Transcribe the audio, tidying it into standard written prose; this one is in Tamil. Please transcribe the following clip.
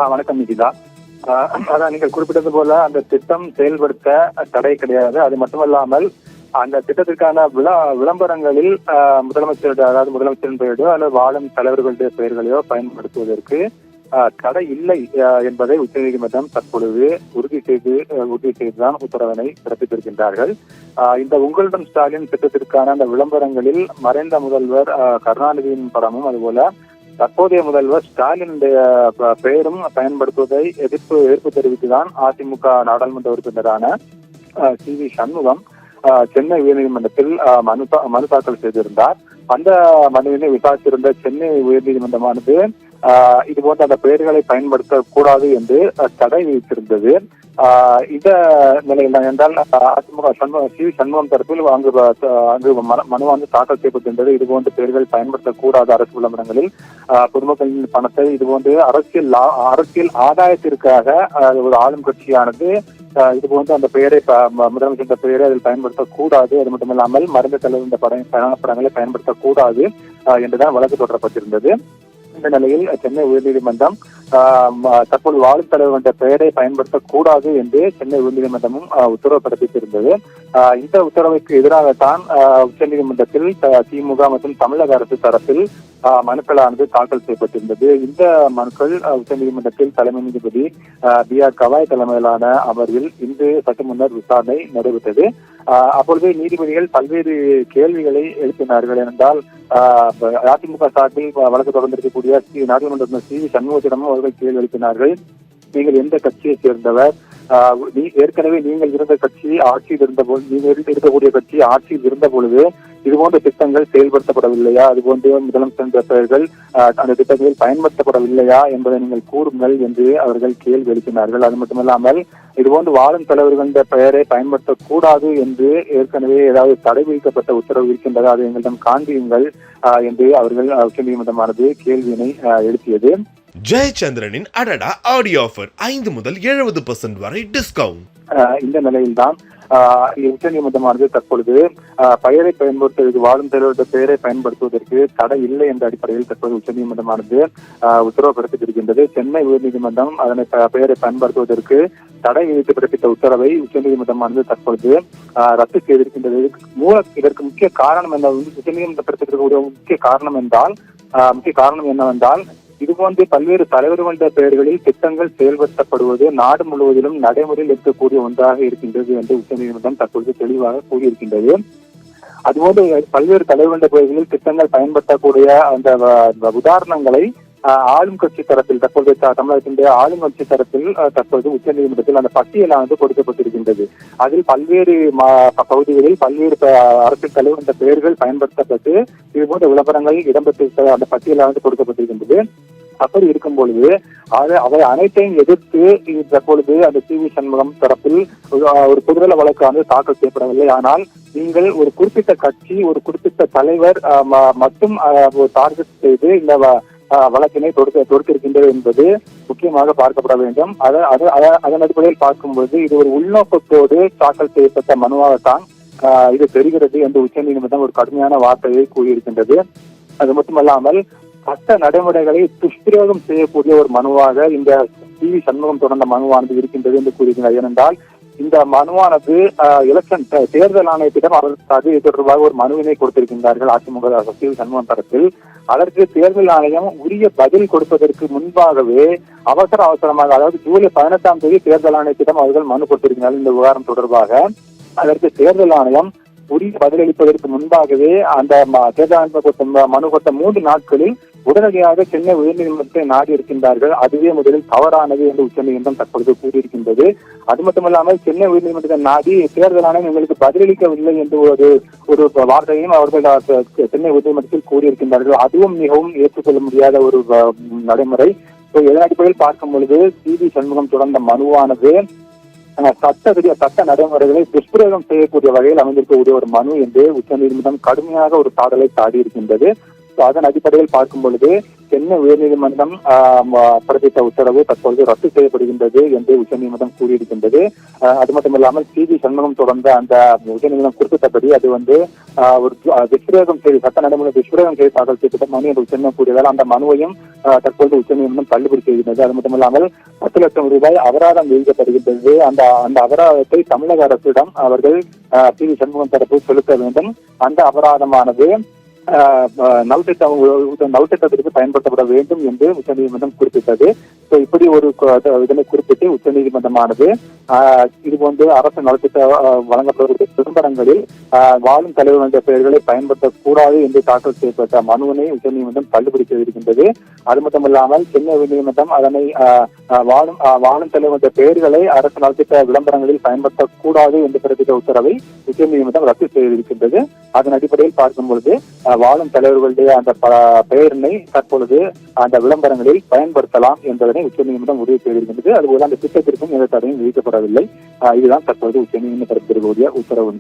வணக்கம் நிகிதா. அதான் நீங்கள் குறிப்பிட்டது போல அந்த திட்டம் செயல்படுத்த தடை கிடையாது. அது மட்டுமல்லாமல் அந்த திட்டத்திற்கான விளம்பரங்களில் முதலமைச்சர், அதாவது முதலமைச்சரின் பெயரோ அல்லது வாழும் தலைவர்களுடைய பெயர்களையோ பயன்படுத்துவதற்கு தடை இல்லை என்பதை உச்சநீதிமன்றம் தற்பொழுது உறுதி செய்துதான் உத்தரவினை பிறப்பித்திருக்கின்றார்கள். இந்த உங்களிடம் ஸ்டாலின் திட்டத்திற்கான அந்த விளம்பரங்களில் மறைந்த முதல்வர் கருணாநிதியின் படமும் அதுபோல தற்போதைய முதல்வர் ஸ்டாலினுடைய பெயரும் பயன்படுத்துவதை எதிர்ப்பு தெரிவித்துதான் அதிமுக நாடாளுமன்ற உறுப்பினரான சி.வி. சண்முகம் சென்னை உயர்நீதிமன்றத்தில் மனு தாக்கல் செய்திருந்தார். அந்த மனுவினை விசாரித்திருந்த சென்னை உயர்நீதிமன்றமானது இது போன்ற அந்த பெயர்களை பயன்படுத்தக்கூடாது என்று தடை விதித்திருந்தது. இந்த நிலையில் என்றால் அதிமுக சி.வி. சண்முகம் தரப்பில் அங்கு மனு தாக்கல் செய்யப்பட்டிருந்தது. இதுபோன்ற பெயர்கள் பயன்படுத்தக்கூடாது அரசு விளம்பரங்களில், பொதுமக்களின் பணத்தை இதுபோன்று அரசியல் ஆதாயத்திற்காக ஒரு ஆளும் கட்சியானது இதுபோன்று அந்த பெயரை முதலமைச்சர் பெயரை அதில் பயன்படுத்தக்கூடாது, அது மட்டுமில்லாமல் மறைந்த தலைவர் இந்த படங்களை பயன்படுத்தக்கூடாது என்றுதான் வழக்கு தொடரப்பட்டிருந்தது. இந்த நிலையில் சென்னை உயர்நீதிமன்றம் தற்போது வாழும் தலைவர் என்ற பெயரை பயன்படுத்தக்கூடாது என்று சென்னை உயர்நீதிமன்றமும் உத்தரவு பிறப்பித்திருந்தது. இந்த உத்தரவுக்கு எதிராகத்தான் உச்சநீதிமன்றத்தில் திமுக மற்றும் தமிழக அரசு தரப்பில் மனுக்களானது தாக்கல் செய்யப்பட்டிருந்தது. இந்த மனுக்கள் உச்சநீதிமன்றத்தில் தலைமை நீதிபதி பி.ஆர். கவாய் தலைமையிலான அமர்வில் இன்று சற்று முன்னர் விசாரணை நடைபெற்றது. அப்பொழுது நீதிபதிகள் பல்வேறு கேள்விகளை எழுப்பினார்கள். என்றால் அதிமுக சார்பில் வழக்கு தொடர்ந்திருக்கக்கூடிய நாடாளுமன்ற சி.வி. சண்முகத்திடமும் அவர்கள் கேள்வி எழுப்பினார்கள். நீங்கள் எந்த கட்சியை சேர்ந்தவர்? ஏற்கனவே நீங்கள் இருந்த கட்சி ஆட்சியில் இருந்தபோது, நீங்கள் இருக்கக்கூடிய கட்சி ஆட்சியில் இருந்த பொழுது இதுபோன்ற திட்டங்கள் செயல்படுத்தப்படவில்லையா? அதுபோன்ற முதலமைச்சர் பெயர்கள் அந்த திட்டங்களில் பயன்படுத்தப்படவில்லையா என்பதை நீங்கள் கூறுங்கள் என்று அவர்கள் கேள்வி எழுப்பினார்கள். அது மட்டுமல்லாமல் இதுபோன்று வாழும் தலைவர்கள் பெயரை பயன்படுத்தக்கூடாது என்று ஏற்கனவே ஏதாவது தடை விதிக்கப்பட்ட உத்தரவு இருக்கின்றது, அதை எங்களிடம் காண்பியுங்கள் என்று அவர்கள் உச்சநீதிமன்றமானது கேள்வியினை எழுப்பியது. ஜெயச்சந்திரனின் அடடா ஆடியோ ஆஃபர் 5 முதல் 70% வரை டிஸ்கவுண்ட். இந்த நிலையில்தான் உச்சநீதிமன்றமானது தற்பொழுது பெயரை பயன்படுத்துவதற்கு, வாழும் தலைவருடைய பெயரை பயன்படுத்துவதற்கு தடை இல்லை என்ற அடிப்படையில் தற்போது உச்சநீதிமன்றமானது உத்தரவு பிறப்பித்திருக்கின்றது. சென்னை உயர்நீதிமன்றம் அதனை பெயரை பயன்படுத்துவதற்கு தடை விதித்து பிறப்பித்த உத்தரவை உச்சநீதிமன்றமானது தற்பொழுது ரத்து செய்திருக்கின்றது. இதற்கு முக்கிய காரணம் என்ன? உச்சநீதிமன்றம் பிறப்பித்திருக்கக்கூடிய முக்கிய காரணம் என்னவென்றால் இதுபோன்று பல்வேறு தலைவர்களுடைய பெயர்களில் திட்டங்கள் செயல்படுத்தப்படுவது நாடு முழுவதிலும் நடைமுறையில் இருக்கக்கூடிய ஒன்றாக இருக்கின்றது என்று உச்சநீதிமன்றம் தற்பொழுது தெளிவாக கூறியிருக்கின்றது. அதுபோன்று பல்வேறு தலைவர்களுடைய பெயர்களில் திட்டங்கள் பயன்படுத்தக்கூடிய அந்த உதாரணங்களை ஆளும் கட்சி தரப்பில், தற்போது தமிழகத்தினுடைய ஆளும் கட்சி தரப்பில் தற்போது உச்சநீதிமன்றத்தில் அந்த பட்டியலானது கொடுக்கப்பட்டிருக்கின்றது. அதில் பல்வேறு பகுதிகளில் பல்வேறு அரசியல் தலைவர் பெயர்கள் பயன்படுத்தப்பட்டு இதுபோன்ற விளம்பரங்கள் இடம்பெற்றிருக்க அந்த பட்டியலானது கொடுக்கப்பட்டிருக்கின்றது. அப்படி இருக்கும் பொழுது அவை அனைத்தையும் எதிர்த்து தற்பொழுது அந்த சி.வி. சண்முகம் தரப்பில் ஒரு பொதுநல வழக்கானது தாக்கல் செய்யப்படவில்லை. ஆனால் நீங்கள் ஒரு குறிப்பிட்ட கட்சி, ஒரு குறிப்பிட்ட தலைவர் மட்டும் டார்கெட் செய்து இந்த வழக்கினை தொடுத்திருக்கின்றது என்பது முக்கியமாக பார்க்கப்பட வேண்டும். அதன் அடிப்படையில் பார்க்கும்போது இது ஒரு உள்நோக்கத்தோடு தாக்கல் செய்யப்பட்ட மனுவாகத்தான் இது தெரிகிறது என்று உச்சநீதிமன்றம் ஒரு கடுமையான வார்த்தையை கூறியிருக்கின்றது. அது மட்டுமல்லாமல் சட்ட நடைமுறைகளை துஷ்பிரயோகம் செய்யக்கூடிய ஒரு மனுவாக இந்த சி.வி. சண்முகம் தொடர்ந்த மனுவானது இருக்கின்றது என்று கூறுகிறார். ஏனென்றால் இந்த மனுவானது தேர்தல் ஆணையத்திடம் அது தொடர்பாக ஒரு மனுவினை கொடுத்திருக்கின்றார்கள் அதிமுக சி.வி. சண்முகம் தரப்பில். அதற்கு தேர்தல் ஆணையம் உரிய பதில் கொடுப்பதற்கு முன்பாகவே அவசரமாக, அதாவது ஜூலை 18ஆம் தேதி தேர்தல் ஆணையத்திடம் அவர்கள் மனு கொடுத்திருக்கிறார்கள் இந்த விவகாரம் தொடர்பாக. அதற்கு தேர்தல் ஆணையம் உரிய பதிலளிப்பதற்கு முன்பாகவே அந்த தேர்தல் ஆணையம் மனு கொடுத்த 3 நாட்களில் உடனடியாக சென்னை உயர்நீதிமன்றத்தை நாடி இருக்கின்றார்கள். அதுவே முதலில் தவறானது என்று உச்சநீதிமன்றம் தற்பொழுது கூறியிருக்கின்றது. அது மட்டுமல்லாமல் சென்னை உயர்நீதிமன்றத்தை நாடி தேர்தல் ஆணையம் எங்களுக்கு பதிலளிக்கவில்லை என்று ஒரு வார்த்தையும் அவர்கள் சென்னை உயர்நீதிமன்றத்தில் கூறியிருக்கின்றார்கள். அதுவும் மிகவும் ஏற்றுக்கொள்ள முடியாத ஒரு நடைமுறை. இதன் அடிப்படையில் பார்க்கும் பொழுது சி.வி. சண்முகம் தொடர்ந்த மனுவானது சட்ட நடைமுறைகளை துஷ்பிரயோகம் செய்யக்கூடிய வகையில் அமைந்திருக்கக்கூடிய ஒரு மனு என்று உச்சநீதிமன்றம் கடுமையாக ஒரு சாடலை சாடி இருக்கின்றது. அதன் அடிப்படையில் பார்க்கும் பொழுது சென்னை உயர்நீதிமன்றம் பிறப்பித்த உத்தரவு தற்பொழுது ரத்து செய்யப்படுகின்றது என்று உச்சநீதிமன்றம் கூறியிருக்கின்றது. அது மட்டுமில்லாமல் சி.வி. சண்முகம் தொடர்ந்த அந்த உச்சநீதிமன்றம் குறிப்பிட்டபடி அது ஒரு விஸ்வரேகம் செய்து சட்ட நடைமுறை விஸ்வரேகம் செய்து தாக்கல் செய்யப்பட்ட மனு என்று உச்சநீதிமன்றம் கூறியதால் அந்த மனுவையும் தற்போது உச்சநீதிமன்றம் தள்ளுபடி செய்கின்றது. அது மட்டுமில்லாமல் 10 லட்சம் ரூபாய் அபராதம் விதிக்கப்படுகின்றது. அந்த அபராதத்தை தமிழக அரசிடம் அவர்கள் சி.வி. சண்முகம் தரப்பு செலுத்த வேண்டும். அந்த அபராதமானது நலத்திட்டத்திற்கு பயன்படுத்தப்பட வேண்டும் என்று உச்சநீதிமன்றம் குறிப்பிட்டது. இப்படி ஒரு இதனை குறிப்பிட்டு உச்சநீதிமன்றமானது இதுபோன்று அரசு நலத்திட்ட வழங்கப்படக்கூடிய விளம்பரங்களில் வாழும் தலைவர்களுடைய பெயர்களை பயன்படுத்தக்கூடாது என்று தாக்கல் செய்யப்பட்ட மனுவினை உச்சநீதிமன்றம் தள்ளுபடி செய்திருக்கின்றது. அது மட்டுமல்லாமல் சென்னை உயர்நீதிமன்றம் அதனை வாழும் தலைவர்களுடைய பெயர்களை அரசு நலத்திட்ட விளம்பரங்களில் பயன்படுத்தக்கூடாது என்று பிறப்பித்த உத்தரவை உச்சநீதிமன்றம் ரத்து செய்திருக்கின்றது. அதன் அடிப்படையில் பார்க்கும் பொழுது வாழும் தலைவர்களுடைய அந்த பெயரினை தற்பொழுது அந்த விளம்பரங்களில் பயன்படுத்தலாம் என்பதனை உச்சநீதிமன்றம் முடிவு செய்திருக்கின்றது. அதுபோல அந்த திட்டத்திற்கும் எந்த தடையும் விதிக்கப்படவில்லை. இதுதான் தற்பொழுது உச்சநீதிமன்றம் பிறப்பித்திருக்கக்கூடிய உத்தரவு.